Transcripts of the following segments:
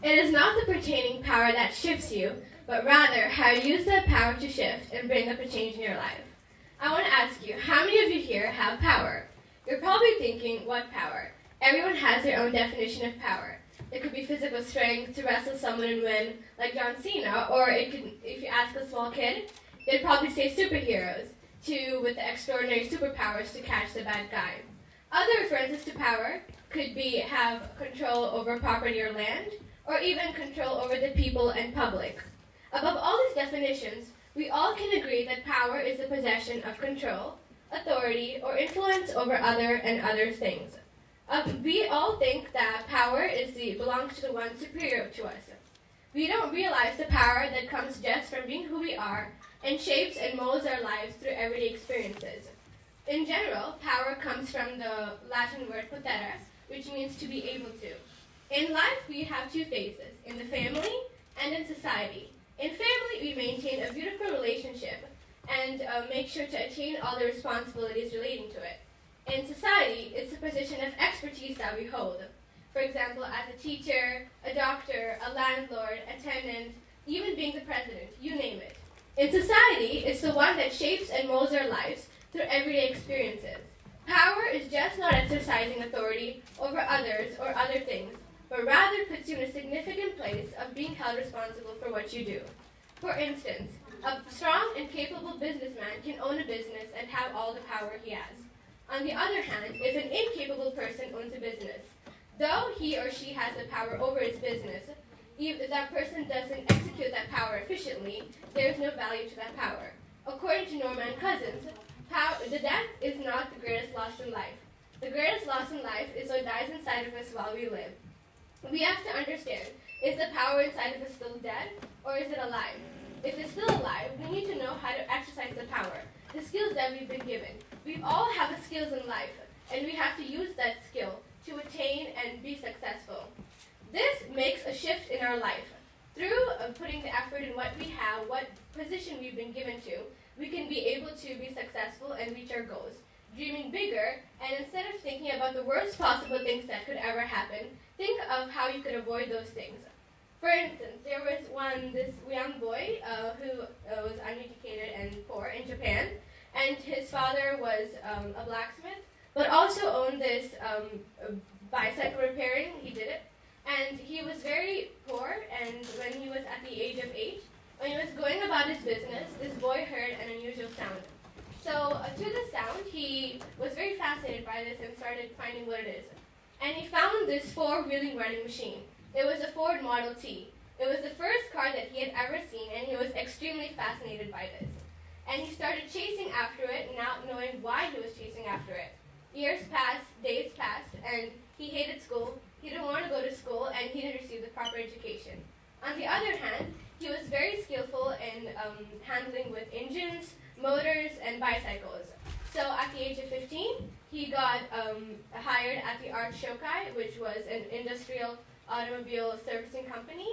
It is not the pertaining power that shifts you, but rather how you use that power to shift and bring up a change in your life. I want to ask you, how many of you here have power? You're probably thinking, what power? Everyone has their own definition of power. It could be physical strength to wrestle someone and win, like John Cena, or it could, if you ask a small kid, they'd probably say superheroes, with the extraordinary superpowers to catch the bad guy. Other references to power could be have control over property or land, or even control over the people and public. Above all these definitions, we all can agree that power is the possession of control, authority, or influence over other things. We all think that power belongs to the one superior to us. We don't realize the power that comes just from being who we are and shapes and molds our lives through everyday experiences. In general, power comes from the Latin word potere, which means to be able to. In life, we have two phases, in the family and in society. In family, we maintain a beautiful relationship and make sure to attain all the responsibilities relating to it. In society, it's a position of expertise that we hold. For example, as a teacher, a doctor, a landlord, a tenant, even being the president, you name it. In society, it's the one that shapes and molds our lives through everyday experiences. Power is just not exercising authority over others or other things, but rather puts you in a significant place of being held responsible for what you do. For instance, a strong and capable businessman can own a business and have all the power he has. On the other hand, if an incapable person owns a business, though he or she has the power over his business, if that person doesn't execute that power efficiently, there is no value to that power. According to Norman Cousins, the death is not the greatest loss in life. The greatest loss in life is what dies inside of us while we live. We have to understand, is the power inside of us still dead, or is it alive? If it's still alive, we need to know how to exercise the power, the skills that we've been given. We all have the skills in life, and we have to use that skill to attain and be successful. This makes a shift in our life. Through putting the effort in what we have, what position we've been given to, we can be able to be successful and reach our goals. Dreaming bigger, and instead of thinking about the worst possible things that could ever happen, think of how you could avoid those things. For instance, there was this young boy who was uneducated and poor in Japan, and his father was a blacksmith, but also owned this bicycle repairing. He did it. And he was very poor, and when he was at the age of 8, when he was going about his business, this boy heard an unusual sound. So to the sound, he was very fascinated by this and started finding what it is. And he found this four-wheeling running machine. It was a Ford Model T. It was the first car that he had ever seen, and he was extremely fascinated by this. And he started chasing after it, not knowing why he was chasing after it. Years passed, days passed, and he hated school. He didn't want to go to school, and he didn't receive the proper education. On the other hand, he was very skillful in handling with engines, motors, and bicycles. So at the age of 15, he got hired at the Art Shokai, which was an industrial automobile servicing company,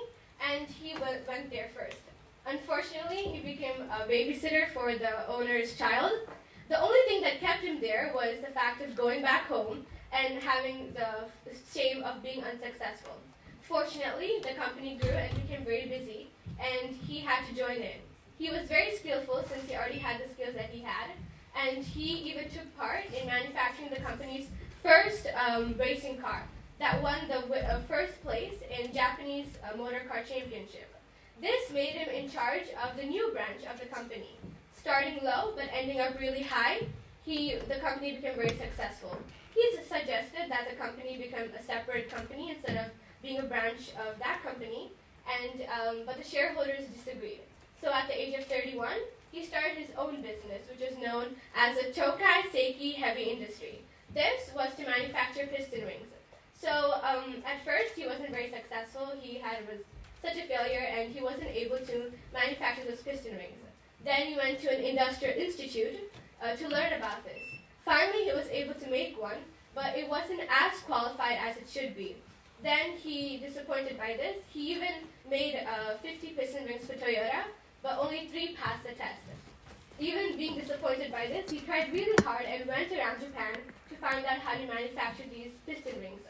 and he went there first. Unfortunately, he became a babysitter for the owner's child. The only thing that kept him there was the fact of going back home and having the shame of being unsuccessful. Fortunately, the company grew and became very busy, and he had to join in. He was very skillful since he already had the skills that he had, and he even took part in manufacturing the company's first racing car that won the first place in Japanese motor car championship. This made him in charge of the new branch of the company. Starting low but ending up really high, the company became very successful. He suggested that the company become a separate company instead of being a branch of that company, but the shareholders disagreed. So at the age of 31, he started his own business, which is known as the Tokai Seiki Heavy Industry. This was to manufacture piston rings. So at first, he wasn't very successful. He was such a failure, and he wasn't able to manufacture those piston rings. Then he went to an industrial institute to learn about this. Finally, he was able to make one, but it wasn't as qualified as it should be. Then he, disappointed by this, he even made 50 piston rings for Toyota, but only 3 passed the test. Even being disappointed by this, he tried really hard and went around Japan to find out how to manufacture these piston rings.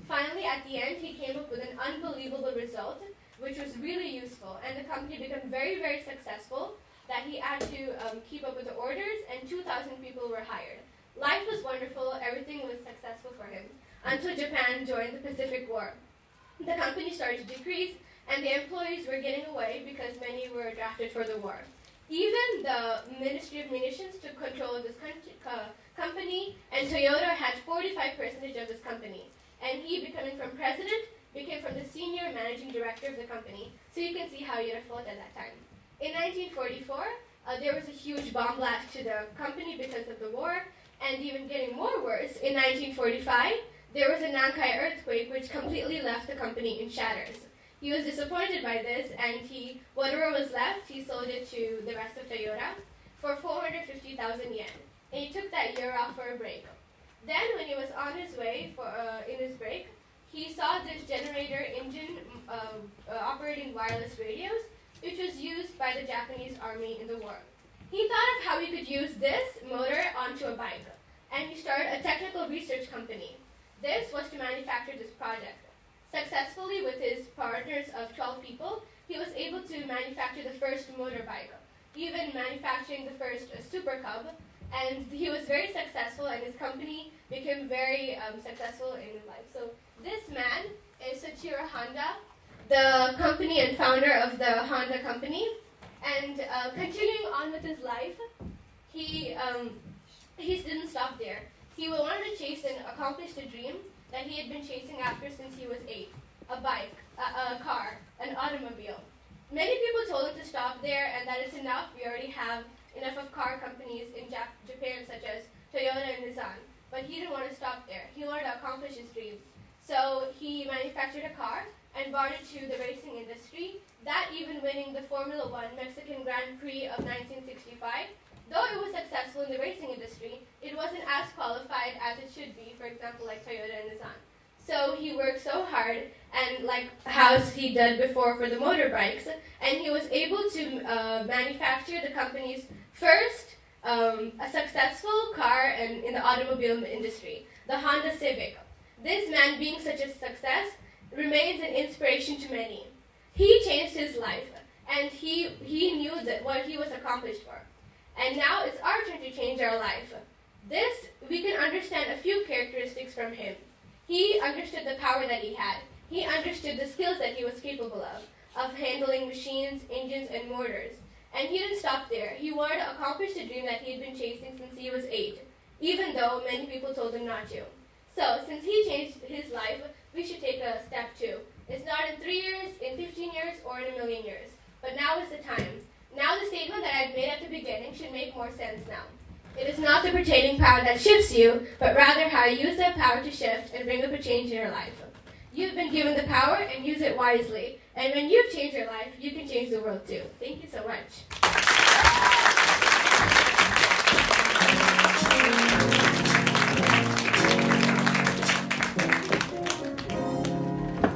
Finally, at the end, he came up with an unbelievable result result, which was really useful, and the company became very, very successful, that he had to keep up with the orders, and 2,000 people were hired. Life was wonderful, everything was successful for him, until Japan joined the Pacific War. The company started to decrease, and the employees were getting away because many were drafted for the war. Even the Ministry of Munitions took control of this company, and Toyota had 45% of this company. And he, becoming from president, became from the senior managing director of the company. So you can see how he had a float at that time. In 1944, there was a huge bomb blast to the company because of the war, and even getting more worse, in 1945, there was a Nankai earthquake which completely left the company in shatters. He was disappointed by this, and whatever was left, he sold it to the rest of Toyota for 450,000 yen. And he took that year off for a break. Then, when he was on his way in his break, he saw this generator engine operating wireless radios, which was used by the Japanese army in the war. He thought of how he could use this motor onto a bike, and he started a technical research company. This was to manufacture this project. Successfully, with his partners of 12 people, he was able to manufacture the first motorbike, even manufacturing the first Super Cub, and he was very successful, and his company became very successful in his life. So this man is Soichiro Honda, the company and founder of the Honda company, and continuing on with his life, he didn't stop there. He wanted to chase and accomplish the dream that he had been chasing after since he was 8, a bike, a car, an automobile. Many people told him to stop there and that it's enough. We already have enough of car companies in Japan such as Toyota and Nissan. But he didn't want to stop there. He wanted to accomplish his dream. So he manufactured a car and brought it to the racing industry, that even winning the Formula One Mexican Grand Prix of 1965. Though it was successful in the racing industry, it wasn't as qualified as it should be, for example, like Toyota and Nissan. So he worked so hard, and like how he did before for the motorbikes, and he was able to manufacture the company's first a successful car in the automobile industry, the Honda Civic. This man, being such a success, remains an inspiration to many. He changed his life, and he knew that what he was accomplished for. And now it's our turn to change our life. This, we can understand a few characteristics from him. He understood the power that he had. He understood the skills that he was capable of handling machines, engines, and motors. And he didn't stop there. He wanted to accomplish the dream that he had been chasing since he was 8, even though many people told him not to. So, since he changed his life, we should take a step too. It's not in 3 years, in 15 years, or in 1,000,000 years. But now is the time. Now the statement that I made at the beginning should make more sense now. It is not the pertaining power that shifts you, but rather how you use that power to shift and bring up a change in your life. You've been given the power, and use it wisely. And when you've changed your life, you can change the world too. Thank you so much.